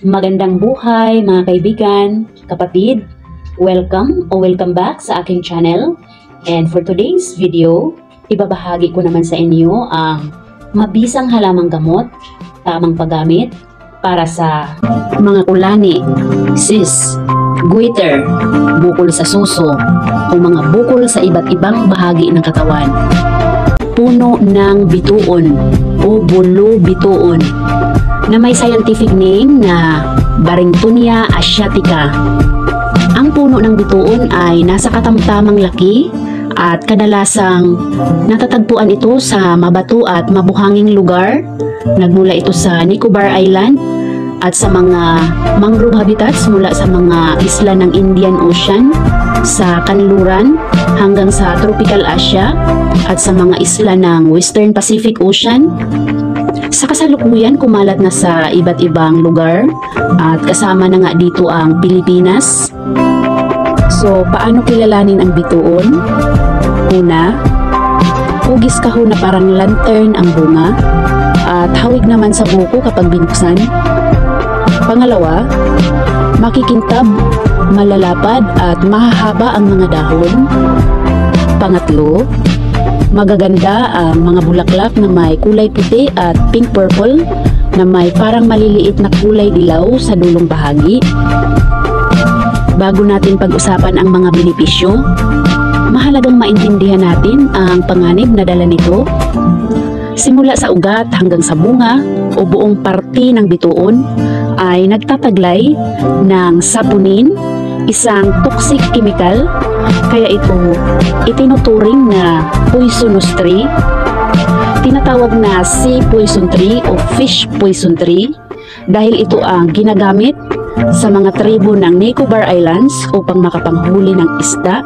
Magandang buhay mga kaibigan, kapatid. Welcome back sa aking channel. And for today's video, ibabahagi ko naman sa inyo ang mabisang halamang gamot, tamang paggamit para sa mga kulani, cyst, goiter, bukol sa suso, o mga bukol sa iba't ibang bahagi ng katawan. Puno ng bituon o bulo bituon na may scientific name na Barringtonia asiatica. Ang puno ng bituon ay nasa katamtamang laki at kadalasang natatagpuan ito sa mabato at mabuhanging lugar. Nagmula ito sa Nicobar Island at sa mga mangrove habitats mula sa mga isla ng Indian Ocean, sa kanluran hanggang sa Tropical Asia at sa mga isla ng Western Pacific Ocean. Sa kasalukuyan, kumalat na sa iba't ibang lugar at kasama na nga dito ang Pilipinas. So, paano kilalanin ang bituon? Una, hugis kahon na parang lantern ang bunga at hawig naman sa buko kapag binuksan. Pangalawa, makikintab, malalapad at mahahaba ang mga dahon. Pangatlo, magaganda ang mga bulaklak na may kulay puti at pink-purple na may parang maliliit na kulay dilaw sa dulong bahagi. Bago natin pag-usapan ang mga benepisyo, mahalagang maintindihan natin ang panganib na dala nito. Simula sa ugat hanggang sa bunga o buong parte ng bituon ay nagtataglay ng saponin, isang toxic chemical, kaya ito itinuturing na poisonous tree. Tinatawag na sea poison tree o fish poison tree dahil ito ang ginagamit sa mga tribo ng Nicobar Islands upang makapanghuli ng isda.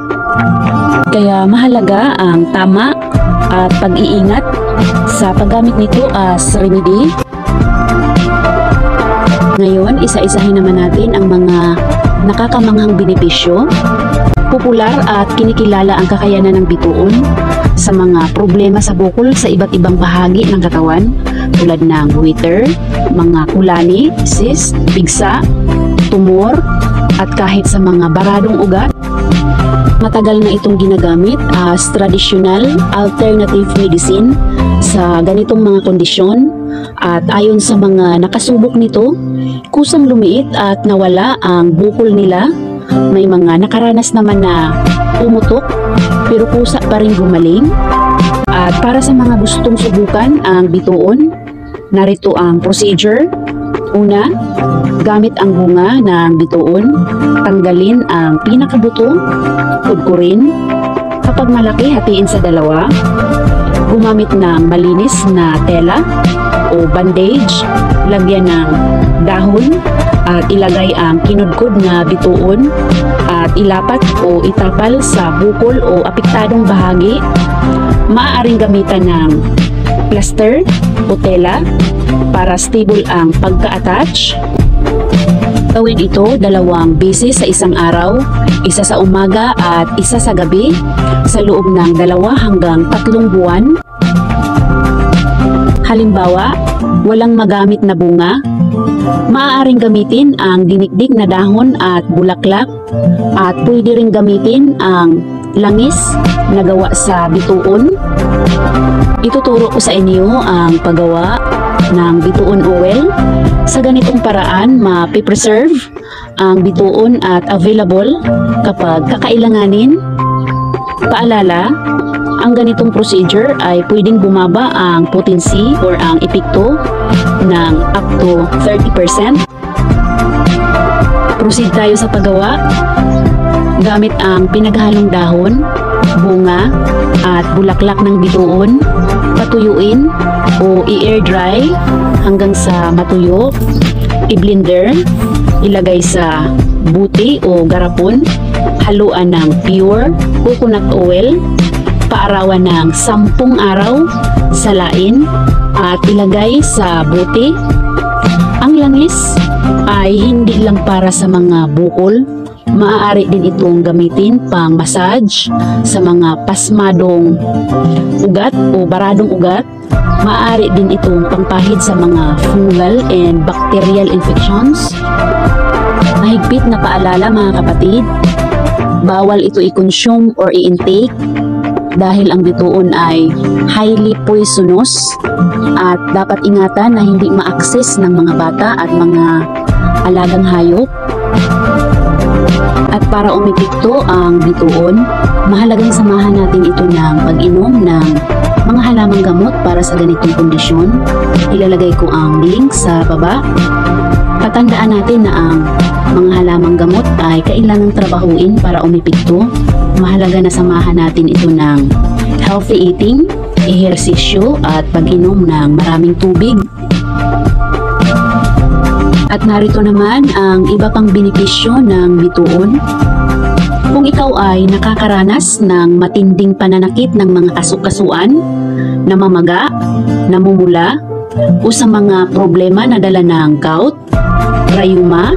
Kaya mahalaga ang tama at pag-iingat sa paggamit nito as remedy. Ngayon, isa-isahin naman natin ang mga nakakamanghang benepisyo. Popular at kinikilala ang kakayanan ng bituon sa mga problema sa bukol sa iba't ibang bahagi ng katawan tulad ng goiter, mga kulani, cyst, pigsa, tumor, at kahit sa mga baradong ugat. Matagal na itong ginagamit as traditional alternative medicine sa ganitong mga kondisyon at ayon sa mga nakasubok nito, kusang lumiit at nawala ang bukol nila. May mga nakaranas naman na pumutok pero kusa pa rin gumaling. At para sa mga gustong subukan ang bituon, narito ang procedure. Una, gamit ang bunga ng bituon, tanggalin ang pinakabuto, kudkurin. Kapag malaki, hatiin sa dalawa. Gumamit ng malinis na tela o bandage, lagyan ng dahon at ilagay ang kinudkod na bituon at ilapat o itapal sa bukol o apektadong bahagi. Maaaring gamitan ng plaster o tela para stable ang pagka-attach. Gawin ito 2 beses sa isang araw, isa sa umaga at isa sa gabi sa loob ng 2 hanggang 3 buwan. Halimbawa, walang magamit na bunga, maaaring gamitin ang dinikdik na dahon at bulaklak at pwede rin gamitin ang langis na gawa sa bituon. Ituturo ko sa inyo ang paggawa ng bituon oil. Sa ganitong paraan, mapipreserve ang bituon at available kapag kakailanganin. Paalala, ang ganitong procedure ay pwedeng bumaba ang potency or ang epekto ng up to 30%. Proceed tayo sa paggawa. Gamit ang pinaghalong dahon, bunga at bulaklak ng bituon, patuyuin o i-air dry hanggang sa matuyo. I-blender, ilagay sa buti o garapon, haluan ng pure coconut oil, paarawan ng 10 araw, salain at ilagay sa buti. Ang langis ay hindi lang para sa mga bukol Maaari din itong gamitin pang massage sa mga pasmadong ugat o baradong ugat. Maaari din itong pangpahid sa mga fungal and bacterial infections. Mahigpit na paalala mga kapatid, bawal ito i-consume or i-intake dahil ang bituon ay highly poisonous at dapat ingatan na hindi ma-access ng mga bata at mga alagang hayop. At para umepekto ang bituon, mahalagang samahan natin ito ng pag-inom ng mga halamang gamot para sa ganitong kondisyon. Ilalagay ko ang link sa baba. Patandaan natin na ang mga halamang gamot ay kailangang trabahuin para umepekto. Mahalaga na samahan natin ito ng healthy eating, ehersisyo at pag-inom ng maraming tubig. At narito naman ang iba pang benepisyo ng bituon. Kung ikaw ay nakakaranas ng matinding pananakit ng mga kasukasuan, namamaga, namumula, o sa mga problema na dala ng gout, rheuma,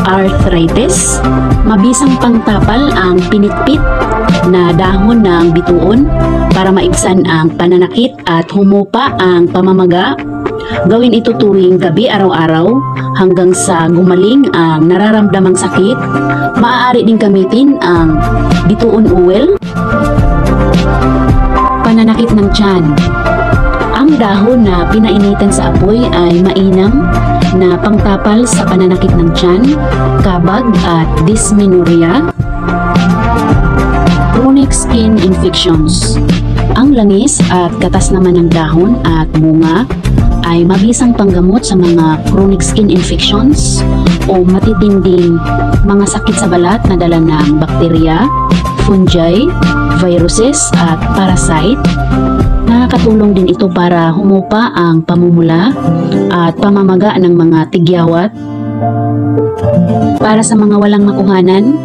arthritis, mabisang pangtapal ang pinitpit na dahon ng bituon para maibsan ang pananakit at humupa ang pamamaga. Gawin ito tuwing gabi araw-araw hanggang sa gumaling ang nararamdamang sakit. Maaari din gamitin ang bituon oil. Pananakit ng tiyan. Ang dahon na pinainitan sa apoy ay mainam na pangtapal sa pananakit ng tiyan, kabag at dysmenorrhea. Chronic skin infections. Ang langis at katas naman ng dahon at bunga ay mabisang panggamot sa mga chronic skin infections o matitinding mga sakit sa balat na dala ng bakterya, fungi, viruses at parasite. Nakakatulong din ito para humupa ang pamumula at pamamaga ng mga tigyawat. Para sa mga walang makuhanan,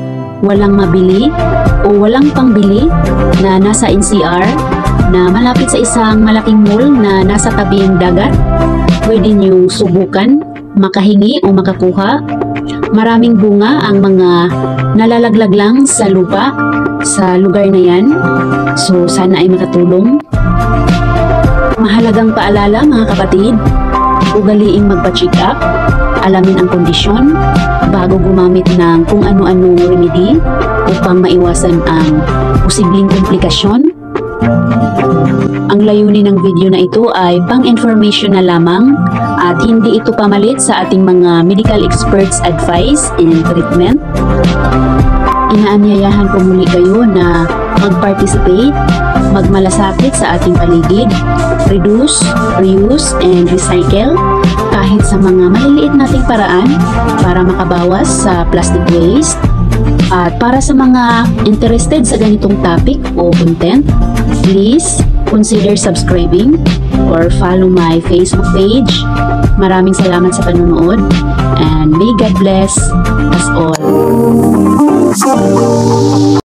walang mabili o walang pangbili na nasa NCR na malapit sa isang malaking mall na nasa tabing dagat, pwede niyong subukan, makahingi o makakuha. Maraming bunga ang mga nalalaglag lang sa lupa sa lugar na yan. So sana ay makatulong. Mahalagang paalala mga kapatid, ugaliing magpa-check up, alamin ang kondisyon bago gumamit ng kung ano-anong remedy upang maiwasan ang posibleng komplikasyon. Ang layunin ng video na ito ay pang-information na lamang at hindi ito pamalit sa ating mga medical experts advice and treatment. Inaanyayahan ko muli kayo na mag-participate, magmalasakit sa ating paligid, reduce, reuse, and recycle kahit sa mga maliliit nating paraan para makabawas sa plastic waste. At para sa mga interested sa ganitong topic o content, please consider subscribing or follow my Facebook page. Maraming salamat sa panonood and may God bless us all.